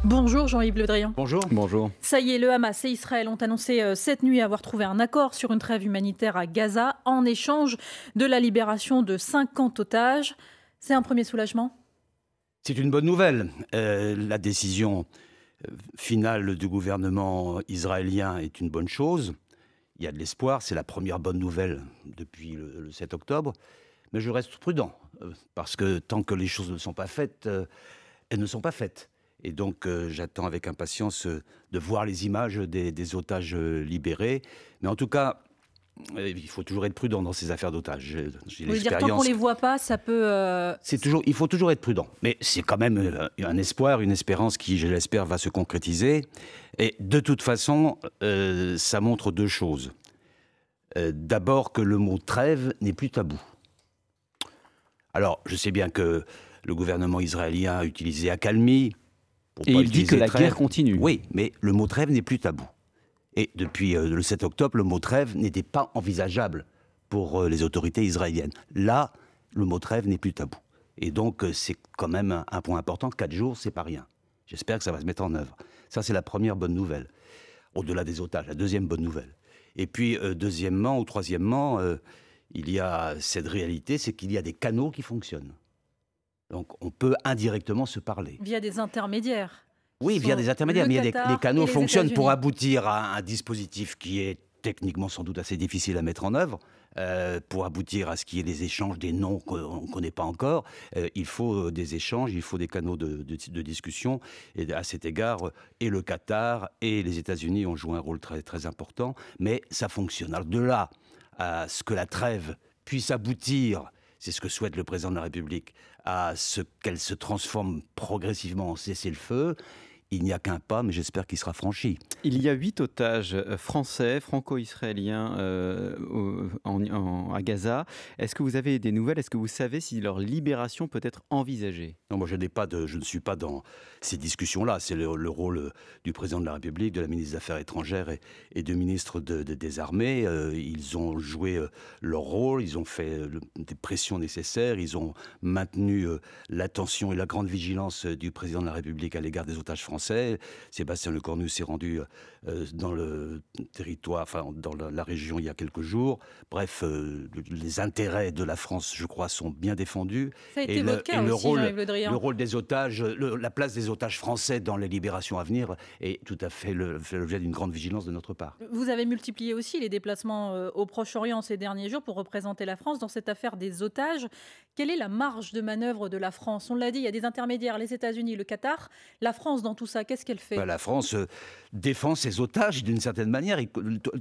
Bonjour Jean-Yves Le Drian. Bonjour. Bonjour. Ça y est, le Hamas et Israël ont annoncé cette nuit avoir trouvé un accord sur une trêve humanitaire à Gaza en échange de la libération de 50 otages. C'est un premier soulagement ? C'est une bonne nouvelle. La décision finale du gouvernement israélien est une bonne chose. Il y a de l'espoir, c'est la première bonne nouvelle depuis le 7 octobre. Mais je reste prudent, parce que tant que les choses ne sont pas faites, elles ne sont pas faites. Et donc j'attends avec impatience de voir les images des otages libérés. Mais en tout cas, il faut toujours être prudent dans ces affaires d'otages. J'ai l'expérience. Tant qu'on ne les voit pas, ça peut... Il faut toujours être prudent. Mais c'est quand même un espoir, une espérance qui, je l'espère, va se concrétiser. Et de toute façon, ça montre deux choses. D'abord que le mot trêve n'est plus tabou. Alors, je sais bien que le gouvernement israélien a utilisé accalmie. Et il dit que la guerre continue. Oui, mais le mot trêve n'est plus tabou. Et depuis le 7 octobre, le mot trêve n'était pas envisageable pour les autorités israéliennes. Là, le mot trêve n'est plus tabou. Et donc, c'est quand même un point important. 4 jours, c'est pas rien. J'espère que ça va se mettre en œuvre. Ça, c'est la première bonne nouvelle. Au-delà des otages, la deuxième bonne nouvelle. Et puis, deuxièmement ou troisièmement, il y a cette réalité, c'est qu'il y a des canaux qui fonctionnent. Donc, on peut indirectement se parler. Via des intermédiaires. Oui, via des intermédiaires, mais les canaux fonctionnent pour aboutir à un dispositif qui est techniquement sans doute assez difficile à mettre en œuvre, pour aboutir à ce qu'il y ait des échanges, des noms qu'on ne connaît pas encore. Il faut des échanges, il faut des canaux de discussion. Et à cet égard, et le Qatar et les États-Unis ont joué un rôle très, très important, mais ça fonctionne. Alors de là à ce que la trêve puisse aboutir, c'est ce que souhaite le président de la République, à ce qu'elle se transforme progressivement en cessez-le-feu, il n'y a qu'un pas, mais j'espère qu'il sera franchi. Il y a 8 otages français, franco-israéliens à Gaza. Est-ce que vous avez des nouvelles? Est-ce que vous savez si leur libération peut être envisagée? Non, moi je ne suis pas dans ces discussions-là. C'est le rôle du président de la République, de la ministre des Affaires étrangères et du ministre des Armées. Ils ont joué leur rôle, ils ont fait des pressions nécessaires, ils ont maintenu l'attention et la grande vigilance du président de la République à l'égard des otages français. Sébastien Lecornu s'est rendu dans le territoire, enfin dans la région il y a quelques jours. Bref, les intérêts de la France, je crois, sont bien défendus. Ça a été votre cas aussi, Jean-Yves Le Drian. Le rôle des otages, la place des otages français dans les libérations à venir est tout à fait l'objet d'une grande vigilance de notre part. Vous avez multiplié aussi les déplacements au Proche-Orient ces derniers jours pour représenter la France dans cette affaire des otages. Quelle est la marge de manœuvre de la France? On l'a dit, il y a des intermédiaires, les États-Unis, le Qatar. La France, dans tout ça, qu'est-ce qu'elle fait? La France défend ses otages d'une certaine manière.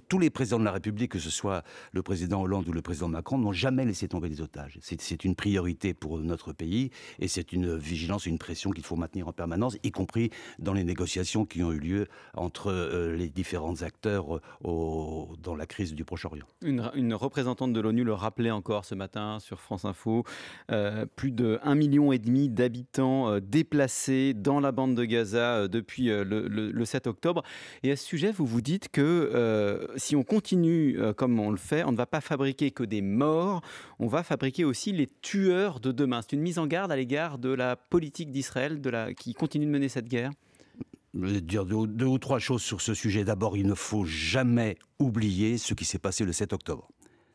Tous les présidents de la République, que ce soit le président Hollande ou le président Macron, n'ont jamais laissé tomber les otages. C'est une priorité pour notre pays et c'est une vigilance, une pression qu'il faut maintenir en permanence, y compris dans les négociations qui ont eu lieu entre les différents acteurs dans la crise du Proche-Orient. Une représentante de l'ONU le rappelait encore ce matin sur France Info. Plus de 1,5 million d'habitants déplacés dans la bande de Gaza depuis le 7 octobre. Et à ce sujet, vous vous dites que si on continue comme on le fait, on ne va pas fabriquer que des morts, on va fabriquer aussi les tueurs de demain. C'est une mise en garde à l'égard de la politique d'Israël qui continue de mener cette guerre? Je vais dire deux ou trois choses sur ce sujet. D'abord, il ne faut jamais oublier ce qui s'est passé le 7 octobre.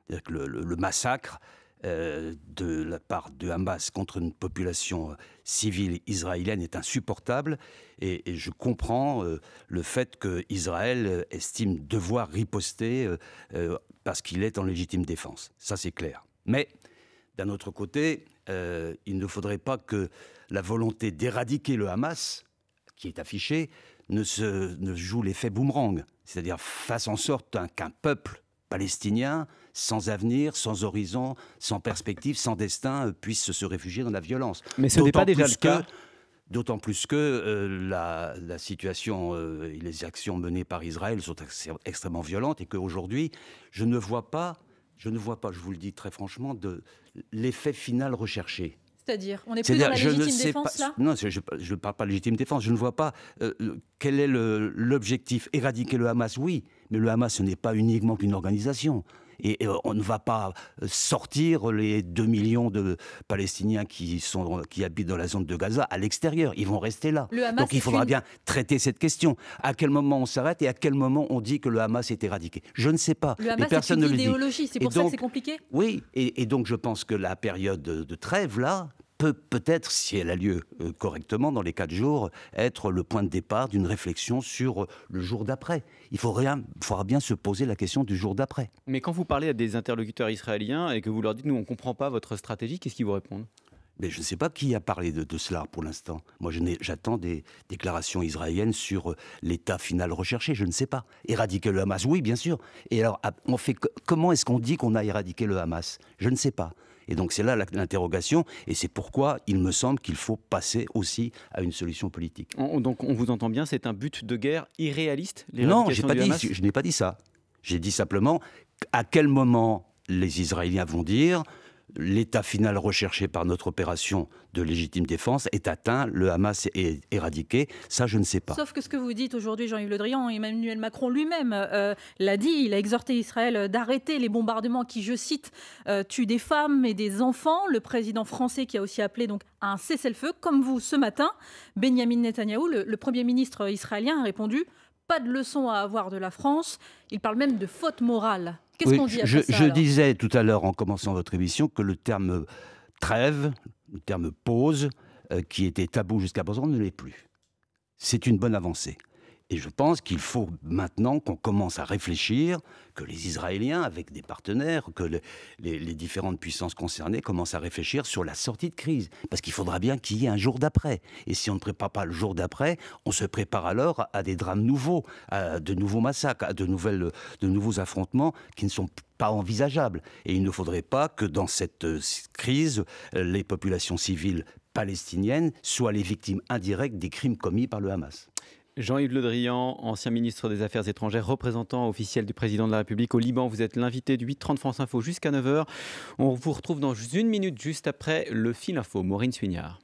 C'est-à-dire que le massacre de la part de Hamas contre une population civile israélienne est insupportable et je comprends le fait qu'Israël estime devoir riposter parce qu'il est en légitime défense. Ça, c'est clair. Mais d'un autre côté, il ne faudrait pas que la volonté d'éradiquer le Hamas, qui est affichée, ne joue l'effet boomerang. C'est-à-dire fasse en sorte qu'un peuple palestinien, sans avenir, sans horizon, sans perspective, sans destin, puisse se réfugier dans la violence. Mais ce n'est pas déjà le cas. D'autant plus que la situation et les actions menées par Israël sont extrêmement violentes et qu'aujourd'hui, je ne vois pas, je vous le dis très franchement, l'effet final recherché. C'est-à-dire, on n'est plus dans la légitime défense, là ? Non, je ne parle pas de légitime défense. Je ne vois pas quel est l'objectif. Éradiquer le Hamas, oui, Mais le Hamas, ce n'est pas uniquement qu'une organisation. Et on ne va pas sortir les 2 millions de Palestiniens qui habitent dans la zone de Gaza à l'extérieur. Ils vont rester là. Donc il faudra bien traiter cette question. À quel moment on s'arrête et à quel moment on dit que le Hamas est éradiqué? Je ne sais pas. Le Hamas, c'est une idéologie, c'est pour ça que c'est compliqué? Oui, et donc je pense que la période de trêve, là, peut-être, si elle a lieu correctement dans les 4 jours, être le point de départ d'une réflexion sur le jour d'après. Il faudra bien se poser la question du jour d'après. Mais quand vous parlez à des interlocuteurs israéliens et que vous leur dites « nous, on ne comprend pas votre stratégie », qu'est-ce qu'ils vous répondent? Mais je ne sais pas qui a parlé de cela pour l'instant. Moi, j'attends des déclarations israéliennes sur l'état final recherché. Je ne sais pas. Éradiquer le Hamas, oui, bien sûr. Et alors, comment est-ce qu'on dit qu'on a éradiqué le Hamas? Je ne sais pas. Et donc c'est là l'interrogation, et c'est pourquoi il me semble qu'il faut passer aussi à une solution politique. Donc on vous entend bien, c'est un but de guerre irréaliste, Non, je n'ai pas dit ça. J'ai dit simplement à quel moment les Israéliens vont dire l'état final recherché par notre opération de légitime défense est atteint, le Hamas est éradiqué. Ça, je ne sais pas. Sauf que ce que vous dites aujourd'hui, Jean-Yves Le Drian, Emmanuel Macron lui-même l'a dit, il a exhorté Israël d'arrêter les bombardements qui, je cite, tuent des femmes et des enfants. Le président français qui a aussi appelé donc à un cessez-le-feu. Comme vous, ce matin, Benyamin Netanyahou, le Premier ministre israélien, a répondu « pas de leçon à avoir de la France ». Il parle même de faute morale. Qu'est-ce qu'on dit après ça, je disais tout à l'heure en commençant votre émission que le terme trêve, le terme pause, qui était tabou jusqu'à présent, ne l'est plus. C'est une bonne avancée. Et je pense qu'il faut maintenant qu'on commence à réfléchir, que les Israéliens, avec des partenaires, que les différentes puissances concernées commencent à réfléchir sur la sortie de crise. Parce qu'il faudra bien qu'il y ait un jour d'après. Et si on ne prépare pas le jour d'après, on se prépare alors à des drames nouveaux, à de nouveaux massacres, à de nouveaux affrontements qui ne sont pas envisageables. Et il ne faudrait pas que dans cette crise, les populations civiles palestiniennes soient les victimes indirectes des crimes commis par le Hamas. Jean-Yves Le Drian, ancien ministre des Affaires étrangères, représentant officiel du président de la République au Liban. Vous êtes l'invité du 8h30 France Info jusqu'à 9h. On vous retrouve dans une minute juste après le fil info. Maureen Suignard.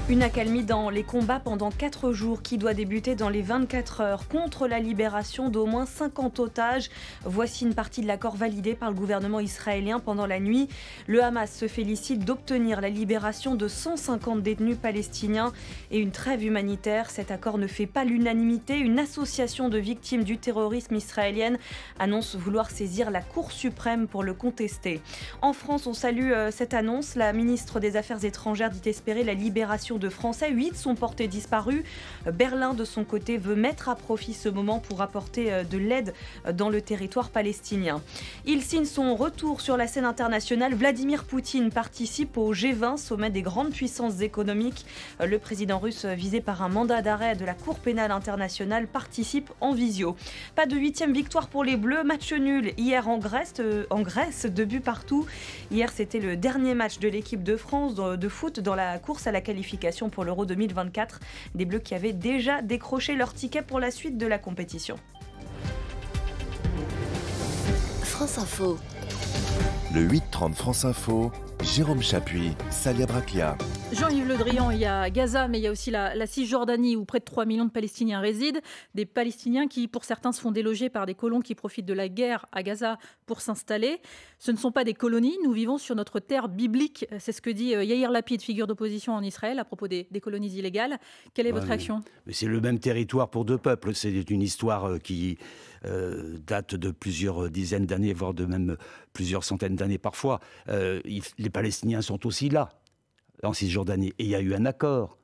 Une accalmie dans les combats pendant 4 jours qui doit débuter dans les 24 heures contre la libération d'au moins 50 otages. Voici une partie de l'accord validé par le gouvernement israélien pendant la nuit. Le Hamas se félicite d'obtenir la libération de 150 détenus palestiniens et une trêve humanitaire. Cet accord ne fait pas l'unanimité. Une association de victimes du terrorisme israélienne annonce vouloir saisir la Cour suprême pour le contester. En France, on salue cette annonce. La ministre des Affaires étrangères dit espérer la libération de Français. 8 sont portés disparus. Berlin, de son côté, veut mettre à profit ce moment pour apporter de l'aide dans le territoire palestinien. Il signe son retour sur la scène internationale. Vladimir Poutine participe au G20, sommet des grandes puissances économiques. Le président russe, visé par un mandat d'arrêt de la Cour pénale internationale, participe en visio. Pas de 8e victoire pour les Bleus. Match nul hier en Grèce, 2 buts partout. Hier, c'était le dernier match de l'équipe de France de foot dans la course à la qualification pour l'Euro 2024. Des Bleus qui avaient déjà décroché leur ticket pour la suite de la compétition. France Info. Le 8h30 France Info, Jérôme Chapuis, Salia Braclia. Jean-Yves Le Drian, il y a Gaza, mais il y a aussi la Cisjordanie où près de 3 millions de Palestiniens résident. Des Palestiniens qui, pour certains, se font déloger par des colons qui profitent de la guerre à Gaza pour s'installer. Ce ne sont pas des colonies, nous vivons sur notre terre biblique. C'est ce que dit Yair Lapid, figure d'opposition en Israël, à propos des colonies illégales. Quelle est votre réaction ? Mais c'est le même territoire pour 2 peuples. C'est une histoire qui date de plusieurs dizaines d'années, voire de même plusieurs centaines d'années parfois. Les Palestiniens sont aussi là, en Cisjordanie. Et il y a eu un accord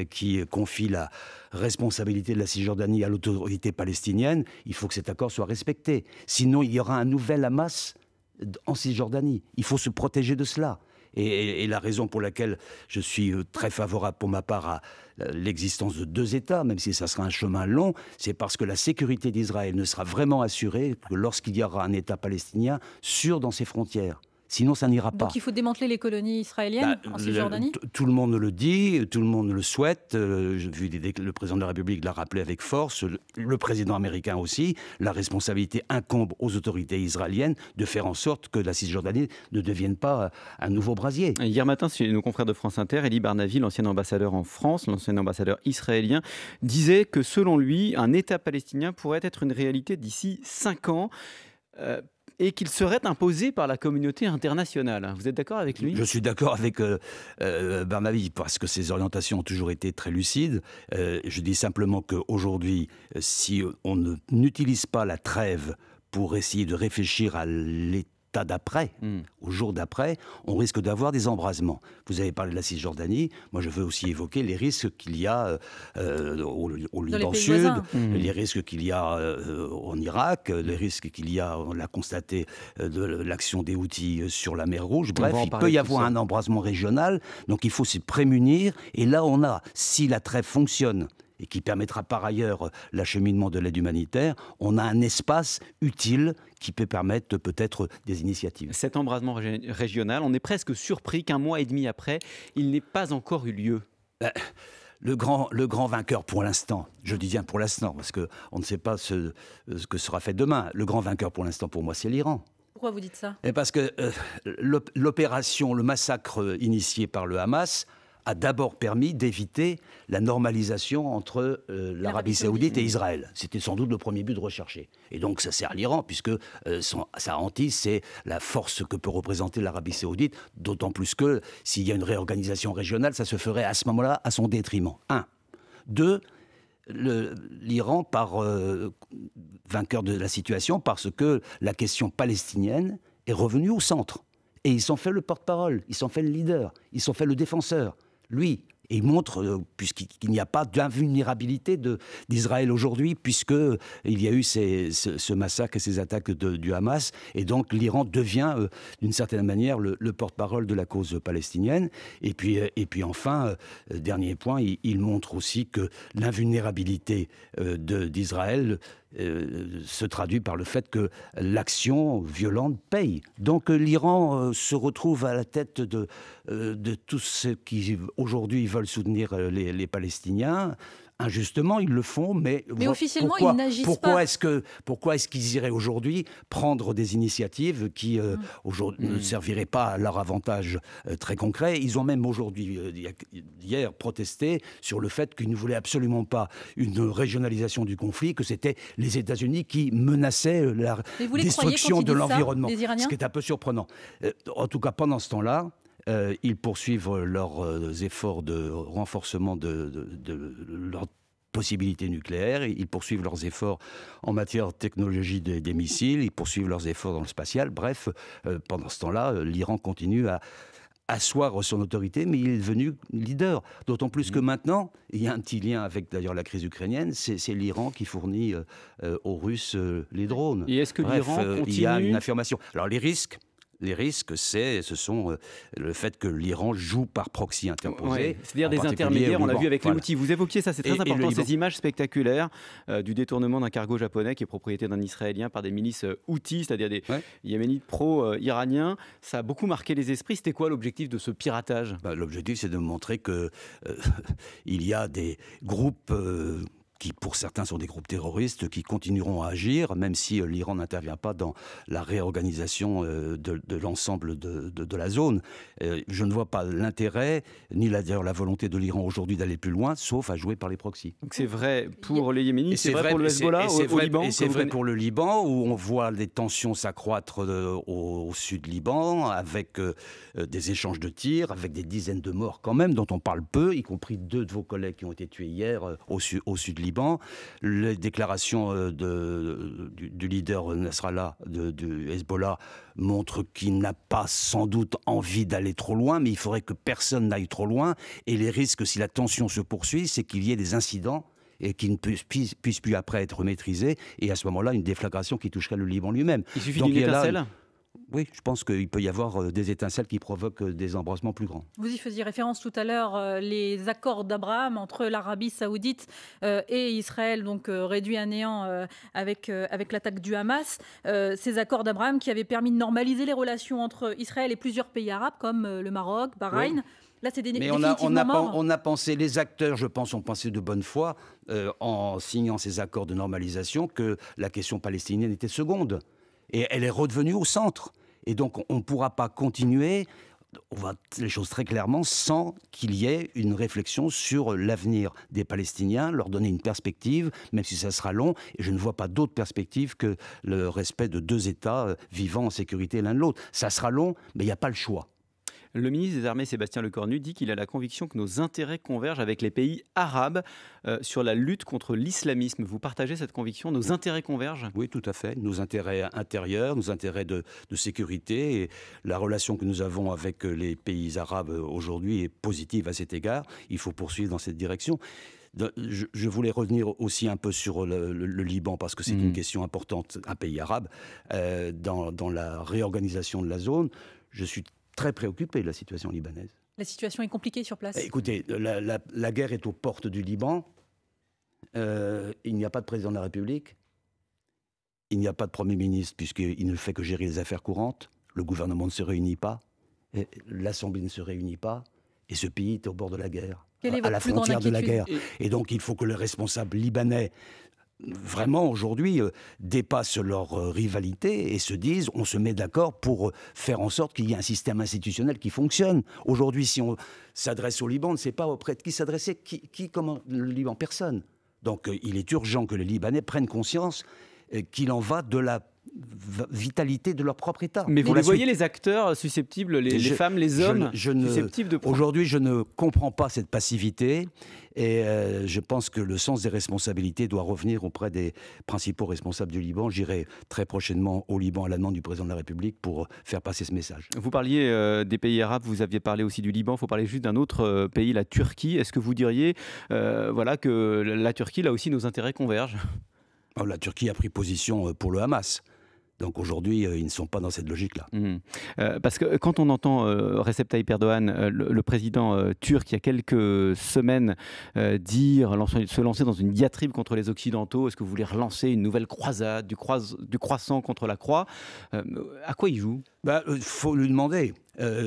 qui confie la responsabilité de la Cisjordanie à l'autorité palestinienne. Il faut que cet accord soit respecté. Sinon, il y aura un nouvel Hamas en Cisjordanie. Il faut se protéger de cela. Et la raison pour laquelle je suis très favorable pour ma part à l'existence de 2 États, même si ça sera un chemin long, c'est parce que la sécurité d'Israël ne sera vraiment assurée que lorsqu'il y aura un État palestinien sûr dans ses frontières. Sinon, ça n'ira pas. Donc il faut démanteler les colonies israéliennes en Cisjordanie ? Tout le monde le dit, tout le monde le souhaite. Le président de la République l'a rappelé avec force, le président américain aussi. La responsabilité incombe aux autorités israéliennes de faire en sorte que la Cisjordanie ne devienne pas un nouveau brasier. Hier matin, chez nos confrères de France Inter, Elie Barnavi, l'ancien ambassadeur en France, l'ancien ambassadeur israélien, disait que selon lui, un État palestinien pourrait être une réalité d'ici 5 ans. Et qu'il serait imposé par la communauté internationale. Vous êtes d'accord avec lui ? Je suis d'accord avec Barnavi, parce que ses orientations ont toujours été très lucides. Je dis simplement qu'aujourd'hui, si on n'utilise pas la trêve pour essayer de réfléchir à l'état d'après, au jour d'après, on risque d'avoir des embrasements. Vous avez parlé de la Cisjordanie, moi je veux aussi évoquer les risques qu'il y a au Liban Sud, les risques qu'il y a en Irak, les risques qu'il y a, on l'a constaté, de l'action des Houthis sur la mer Rouge. Bref, il peut y avoir un embrasement régional, donc il faut s'y prémunir. Et là, on a, si la trêve fonctionne, et qui permettra par ailleurs l'acheminement de l'aide humanitaire, on a un espace utile qui peut permettre peut-être des initiatives. Cet embrasement régional, on est presque surpris qu'un mois et demi après, il n'ait pas encore eu lieu. Le grand vainqueur pour l'instant, je dis bien pour l'instant, parce qu'on ne sait pas ce que sera fait demain, le grand vainqueur pour l'instant pour moi, c'est l'Iran. Pourquoi vous dites ça ? Parce que l'opération, le massacre initié par le Hamas a d'abord permis d'éviter la normalisation entre l'Arabie saoudite et Israël. C'était sans doute le premier but recherché. Et donc ça sert à l'Iran, puisque sa hantise, c'est la force que peut représenter l'Arabie saoudite, d'autant plus que s'il y a une réorganisation régionale, ça se ferait à ce moment-là à son détriment. 1. 2. L'Iran part vainqueur de la situation parce que la question palestinienne est revenue au centre. Et ils s'en fait le porte-parole, ils s'en fait le leader, ils s'en fait le défenseur. Lui, et il montre, puisqu'il n'y a pas d'invulnérabilité d'Israël aujourd'hui, puisqu'il y a eu ce massacre et ces attaques du Hamas, et donc l'Iran devient, d'une certaine manière, le porte-parole de la cause palestinienne. Et puis enfin, dernier point, il montre aussi que l'invulnérabilité d'Israël se traduit par le fait que l'action violente paye. Donc l'Iran se retrouve à la tête de tous ceux qui aujourd'hui veulent soutenir les Palestiniens. Injustement, ils le font, mais officiellement, ils n'agissent pas. Pourquoi est-ce qu'ils iraient aujourd'hui prendre des initiatives qui ne serviraient pas à leur avantage très concret ? Ils ont même aujourd'hui, hier, protesté sur le fait qu'ils ne voulaient absolument pas une régionalisation du conflit, que c'était les États-Unis qui menaçaient la destruction de l'environnement. Ce qui est un peu surprenant. En tout cas, pendant ce temps-là, ils poursuivent leurs efforts de renforcement de leurs possibilités nucléaires, ils poursuivent leurs efforts en matière de technologie des missiles, ils poursuivent leurs efforts dans le spatial. Bref, pendant ce temps-là, l'Iran continue à asseoir son autorité, mais il est devenu leader. D'autant plus que maintenant, il y a un petit lien avec d'ailleurs la crise ukrainienne, c'est l'Iran qui fournit aux Russes les drones. Et est-ce que l'Iran continue... Il y a une affirmation. Alors les risques, ce sont le fait que l'Iran joue par proxy interposé. Ouais, c'est-à-dire des intermédiaires, on l'a vu avec les Houthis. Vous évoquiez ça, c'est très important, ces images spectaculaires du détournement d'un cargo japonais qui est propriété d'un Israélien par des milices Houthis, c'est-à-dire des Yéménites pro-iraniens. Ça a beaucoup marqué les esprits. C'était quoi l'objectif de ce piratage ? L'objectif, c'est de montrer qu'il y a des groupes... qui pour certains sont des groupes terroristes, qui continueront à agir, même si l'Iran n'intervient pas dans la réorganisation de l'ensemble de la zone. Je ne vois pas l'intérêt, ni d'ailleurs la volonté de l'Iran aujourd'hui d'aller plus loin, sauf à jouer par les proxys. Donc c'est vrai pour les Yéménites, c'est vrai pour le Hezbollah au Liban. Et c'est vrai pour le Liban, où on voit les tensions s'accroître au sud Liban, avec des échanges de tirs, avec des dizaines de morts quand même, dont on parle peu, y compris 2 de vos collègues qui ont été tués hier au sud Liban. Les déclarations du leader Nasrallah du Hezbollah montrent qu'il n'a pas sans doute envie d'aller trop loin, mais il faudrait que personne n'aille trop loin. Et les risques, si la tension se poursuit, c'est qu'il y ait des incidents et qui ne puissent plus après être maîtrisés. Et à ce moment-là, une déflagration qui toucherait le Liban lui-même. Il suffit d'une étincelle ? Oui, je pense qu'il peut y avoir des étincelles qui provoquent des embrasements plus grands. Vous y faisiez référence tout à l'heure, les accords d'Abraham entre l'Arabie saoudite et Israël, donc réduits à néant avec l'attaque du Hamas. Ces accords d'Abraham qui avaient permis de normaliser les relations entre Israël et plusieurs pays arabes comme le Maroc, Bahreïn. Oui. Là, c'est définitivement mort. On a pensé, les acteurs, je pense, ont pensé de bonne foi, en signant ces accords de normalisation, que la question palestinienne était seconde. Et elle est redevenue au centre. Et donc, on ne pourra pas continuer, on va les choses très clairement, sans qu'il y ait une réflexion sur l'avenir des Palestiniens, leur donner une perspective, même si ça sera long. Et je ne vois pas d'autre perspective que le respect de deux États vivant en sécurité l'un de l'autre. Ça sera long, mais il n'y a pas le choix. Le ministre des Armées, Sébastien Lecornu, dit qu'il a la conviction que nos intérêts convergent avec les pays arabes sur la lutte contre l'islamisme. Vous partagez cette conviction? Nos intérêts convergent? Oui, tout à fait. Nos intérêts intérieurs, nos intérêts de sécurité et la relation que nous avons avec les pays arabes aujourd'hui est positive à cet égard. Il faut poursuivre dans cette direction. Je voulais revenir aussi un peu sur le Liban, parce que c'est une question importante, un pays arabe. Dans la réorganisation de la zone, je suis très préoccupé de la situation libanaise. La situation est compliquée sur place. Écoutez, la guerre est aux portes du Liban. Il n'y a pas de président de la République. Il n'y a pas de Premier ministre, puisqu'il ne fait que gérer les affaires courantes. Le gouvernement ne se réunit pas. L'Assemblée ne se réunit pas. Et ce pays est au bord de la guerre, à la frontière de la guerre. Et donc, il faut que les responsables libanais vraiment aujourd'hui dépassent leur rivalité et se disent on se met d'accord pour faire en sorte qu'il y ait un système institutionnel qui fonctionne. Aujourd'hui, si on s'adresse au Liban, on ne sait pas auprès de qui s'adresser. Comment le Liban? Personne. Donc il est urgent que les Libanais prennent conscience qu'il en va de la vitalité de leur propre État. Mais vous voyez les acteurs susceptibles, les femmes, les hommes susceptibles de... Aujourd'hui, je ne comprends pas cette passivité et je pense que le sens des responsabilités doit revenir auprès des principaux responsables du Liban. J'irai très prochainement au Liban à la demande du président de la République pour faire passer ce message. Vous parliez des pays arabes, vous aviez parlé aussi du Liban, il faut parler juste d'un autre pays, la Turquie. Est-ce que vous diriez que la Turquie, là aussi, nos intérêts convergent? La Turquie a pris position pour le Hamas. Donc aujourd'hui, ils ne sont pas dans cette logique-là. Parce que quand on entend Recep Tayyip Erdogan, le président turc, il y a quelques semaines, se lancer dans une diatribe contre les Occidentaux, est-ce que vous voulez relancer une nouvelle croisade, du croissant contre la croix? À quoi il joue? Faut lui demander.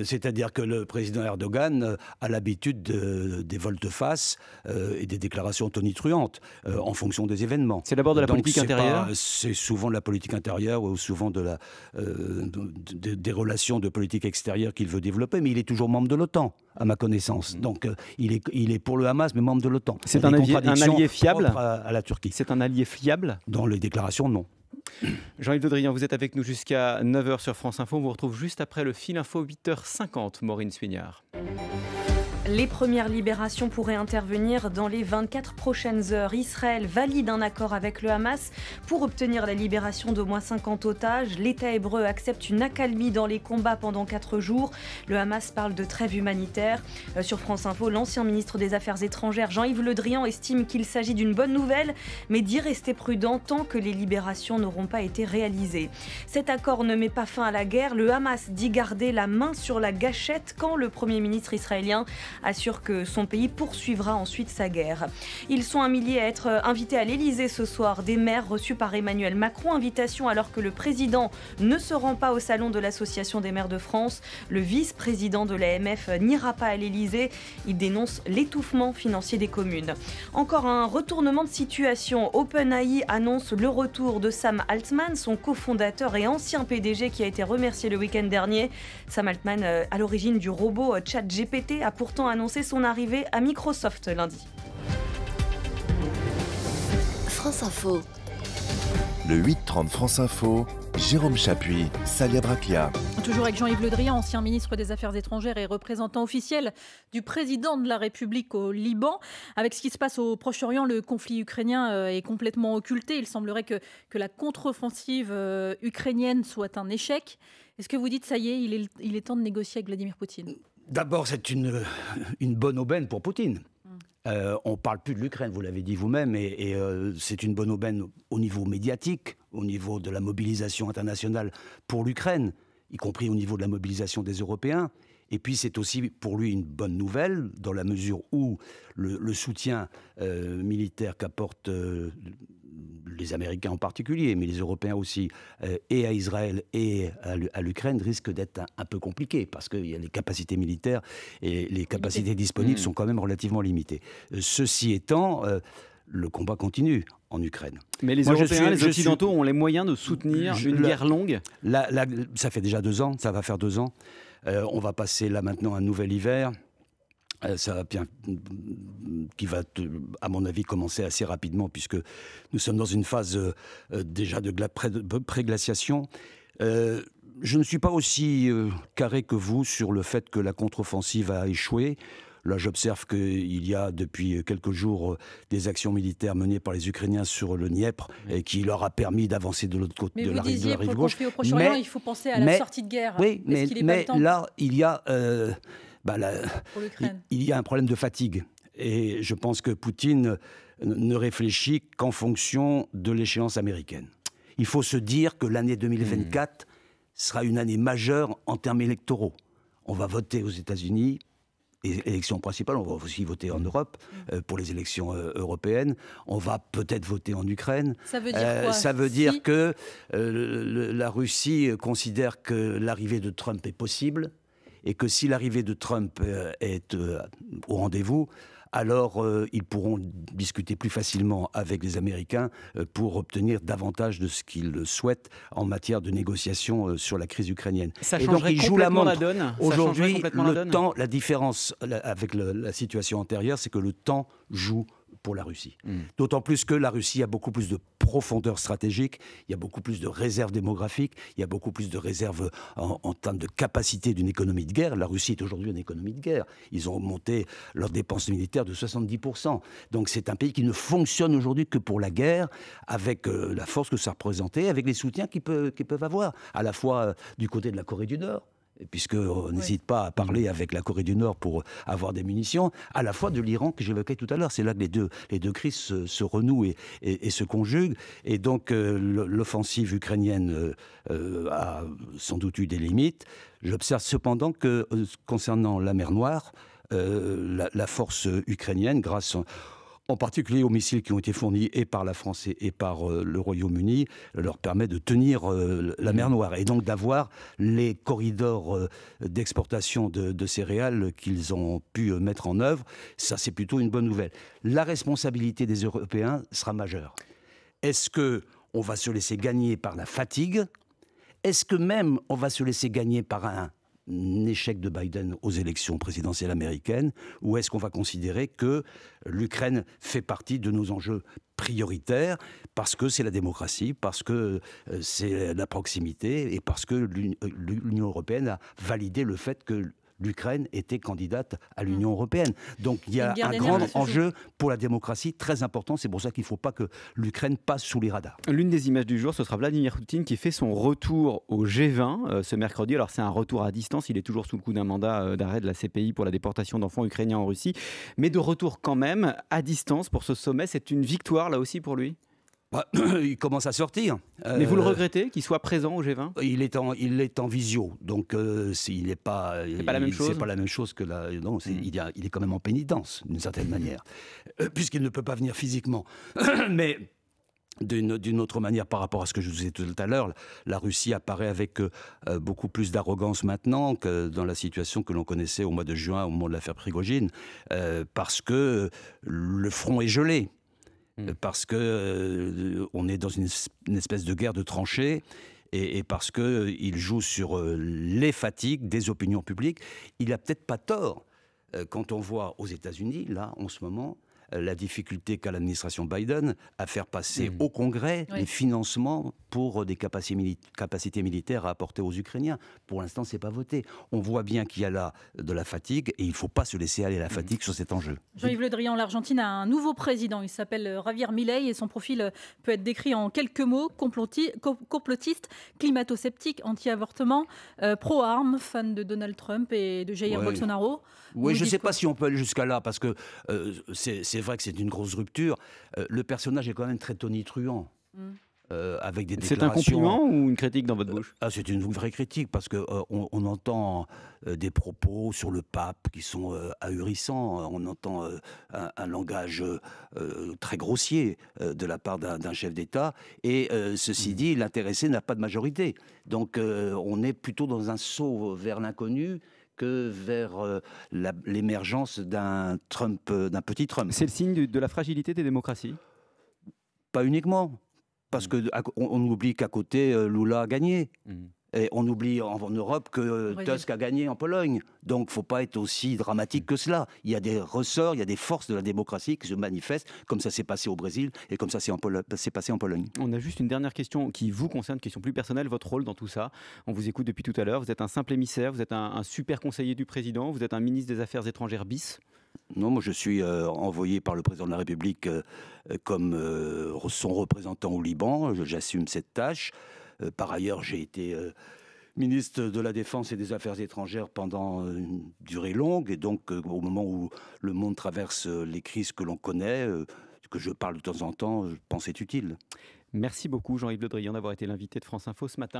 C'est-à-dire que le président Erdogan a l'habitude des volte-face et des déclarations tonitruantes en fonction des événements. C'est d'abord de la politique intérieure? C'est souvent de la politique intérieure ou souvent des relations de politique extérieure qu'il veut développer, mais il est toujours membre de l'OTAN, à ma connaissance. Donc il est pour le Hamas, mais membre de l'OTAN. C'est un allié fiable à la Turquie. C'est un allié fiable? Dans les déclarations, non. Jean-Yves Le Drian, vous êtes avec nous jusqu'à 9h sur France Info. On vous retrouve juste après le fil info 8h50. Maureen Suignard. Les premières libérations pourraient intervenir dans les 24 prochaines heures. Israël valide un accord avec le Hamas pour obtenir la libération d'au moins 50 otages. L'État hébreu accepte une accalmie dans les combats pendant 4 jours. Le Hamas parle de trêve humanitaire. Sur France Info, l'ancien ministre des Affaires étrangères, Jean-Yves Le Drian, estime qu'il s'agit d'une bonne nouvelle, mais dit rester prudent tant que les libérations n'auront pas été réalisées. Cet accord ne met pas fin à la guerre. Le Hamas dit garder la main sur la gâchette quand le Premier ministre israélien assure que son pays poursuivra ensuite sa guerre. Ils sont 1 millier à être invités à l'Elysée ce soir. Des maires reçus par Emmanuel Macron. Invitation alors que le président ne se rend pas au salon de l'Association des maires de France. Le vice-président de l'AMF n'ira pas à l'Elysée. Il dénonce l'étouffement financier des communes. Encore un retournement de situation. OpenAI annonce le retour de Sam Altman, son cofondateur et ancien PDG qui a été remercié le week-end dernier. Sam Altman, à l'origine du robot ChatGPT, a pourtant annoncé son arrivée à Microsoft lundi. France Info. Le 8-30 France Info, Jérôme Chapuis, Salia Braclia. Toujours avec Jean-Yves Le Drian, ancien ministre des Affaires étrangères et représentant officiel du président de la République au Liban. Avec ce qui se passe au Proche-Orient, le conflit ukrainien est complètement occulté. Il semblerait que la contre-offensive ukrainienne soit un échec. Est-ce que vous dites, ça y est, il est temps de négocier avec Vladimir Poutine? D'abord, c'est une bonne aubaine pour Poutine. On ne parle plus de l'Ukraine, vous l'avez dit vous-même, et c'est une bonne aubaine au niveau médiatique, au niveau de la mobilisation internationale pour l'Ukraine. y compris au niveau de la mobilisation des Européens. Et puis c'est aussi pour lui une bonne nouvelle, dans la mesure où le soutien militaire qu'apportent les Américains en particulier, mais les Européens aussi, et à Israël et à l'Ukraine, risque d'être un peu compliqué, parce que les capacités militaires et les capacités disponibles sont quand même relativement limitées. Ceci étant, le combat continue en Ukraine. Mais les Européens, les Occidentaux ont les moyens de soutenir une guerre longue. Ça fait déjà 2 ans, ça va faire 2 ans. On va passer là maintenant un nouvel hiver. Qui va, à mon avis, commencer assez rapidement, puisque nous sommes dans une phase déjà de pré-glaciation. Je ne suis pas aussi carré que vous sur le fait que la contre-offensive a échoué. Là, j'observe qu'il y a depuis quelques jours des actions militaires menées par les Ukrainiens sur le Dniepr et qui leur a permis d'avancer de l'autre côté de la rive gauche. Mais au Proche-Orient, il faut penser à la sortie de guerre. Oui, mais là, il y a... il y a un problème de fatigue. Et je pense que Poutine ne réfléchit qu'en fonction de l'échéance américaine. Il faut se dire que l'année 2024 sera une année majeure en termes électoraux. On va voter aux États-Unis, élections principales, on va aussi voter en Europe pour les élections européennes. On va peut-être voter en Ukraine. Ça veut dire quoi? Ça veut dire que la Russie considère que l'arrivée de Trump est possible, et que si l'arrivée de Trump est au rendez-vous, alors ils pourront discuter plus facilement avec les Américains pour obtenir davantage de ce qu'ils souhaitent en matière de négociation sur la crise ukrainienne. Ça changerait complètement la donne. Aujourd'hui, la différence avec la situation antérieure, c'est que le temps joue pour la Russie. D'autant plus que la Russie a beaucoup plus de profondeur stratégique, il y a beaucoup plus de réserves démographiques, il y a beaucoup plus de réserves en termes de capacité d'une économie de guerre. La Russie est aujourd'hui une économie de guerre. Ils ont augmenté leurs dépenses militaires de 70%. Donc c'est un pays qui ne fonctionne aujourd'hui que pour la guerre, avec la force que ça représentait, avec les soutiens qu'ils peuvent avoir, à la fois du côté de la Corée du Nord, puisqu'on n'hésite pas à parler avec la Corée du Nord pour avoir des munitions, à la fois de l'Iran que j'évoquais tout à l'heure. C'est là que les deux crises se renouent et se conjuguent. Et donc l'offensive ukrainienne a sans doute eu des limites. J'observe cependant que concernant la mer Noire, la force ukrainienne, grâce en particulier aux missiles qui ont été fournis et par la France et par le Royaume-Uni, leur permet de tenir la mer Noire et donc d'avoir les corridors d'exportation de céréales qu'ils ont pu mettre en œuvre. Ça, c'est plutôt une bonne nouvelle. La responsabilité des Européens sera majeure. Est-ce qu'on va se laisser gagner par la fatigue? Est-ce que même on va se laisser gagner par un échec de Biden aux élections présidentielles américaines, ou est-ce qu'on va considérer que l'Ukraine fait partie de nos enjeux prioritaires parce que c'est la démocratie, parce que c'est la proximité et parce que l'Union européenne a validé le fait que l'Ukraine était candidate à l'Union européenne. Donc il y a un grand enjeu pour la démocratie très important. C'est pour ça qu'il ne faut pas que l'Ukraine passe sous les radars. L'une des images du jour, ce sera Vladimir Poutine qui fait son retour au G20 ce mercredi. Alors c'est un retour à distance. Il est toujours sous le coup d'un mandat d'arrêt de la CPI pour la déportation d'enfants ukrainiens en Russie. Mais de retour quand même à distance pour ce sommet. C'est une victoire là aussi pour lui? Il commence à sortir. Mais vous le regrettez qu'il soit présent au G20? Il est en visio, donc il n'est pas. C'est pas la même chose. C'est pas la même chose que la. Non, il est quand même en pénitence d'une certaine manière, puisqu'il ne peut pas venir physiquement. Mais d'une autre manière, par rapport à ce que je vous disais tout à l'heure, la Russie apparaît avec beaucoup plus d'arrogance maintenant que dans la situation que l'on connaissait au mois de juin, au moment de l'affaire Prigojine, parce que le front est gelé. Parce qu'on est dans une espèce de guerre de tranchées et parce qu'il joue sur les fatigues des opinions publiques. Il n'a peut-être pas tort quand on voit aux États-Unis, là, en ce moment, la difficulté qu'a l'administration Biden à faire passer au Congrès les financements pour des capacités militaires à apporter aux Ukrainiens. Pour l'instant, ce n'est pas voté. On voit bien qu'il y a là de la fatigue et il ne faut pas se laisser aller à la fatigue sur cet enjeu. Jean-Yves Le Drian, l'Argentine a un nouveau président. Il s'appelle Javier Milei et son profil peut être décrit en quelques mots. Complotiste, climato-sceptique, anti-avortement, pro-armes, fan de Donald Trump et de Jair Bolsonaro. Oui, je ne sais pas si on peut aller jusqu'à là, parce que c'est vrai que c'est une grosse rupture. Le personnage est quand même très tonitruant. avec des C'est un déclarations. compliment ou une critique dans votre bouche? C'est une vraie critique parce que on entend des propos sur le pape qui sont ahurissants. On entend un langage très grossier de la part d'un chef d'État. Et ceci dit, l'intéressé n'a pas de majorité. Donc on est plutôt dans un saut vers l'inconnu que vers l'émergence d'un petit Trump. C'est le signe de la fragilité des démocraties? Pas uniquement. Parce qu'on oublie qu'à côté, Lula a gagné. Et on oublie en Europe que Tusk a gagné en Pologne. Donc il ne faut pas être aussi dramatique que cela. Il y a des ressorts, il y a des forces de la démocratie qui se manifestent, comme ça s'est passé au Brésil et comme ça s'est passé en Pologne. On a juste une dernière question qui vous concerne, question plus personnelle, votre rôle dans tout ça. On vous écoute depuis tout à l'heure. Vous êtes un simple émissaire, vous êtes un super conseiller du président, vous êtes un ministre des Affaires étrangères bis. Non, moi je suis envoyé par le président de la République comme son représentant au Liban. J'assume cette tâche. Par ailleurs, j'ai été ministre de la Défense et des Affaires étrangères pendant une durée longue. Et donc, au moment où le monde traverse les crises que l'on connaît, que je parle de temps en temps, je pense est utile. Merci beaucoup Jean-Yves Le Drian d'avoir été l'invité de France Info ce matin.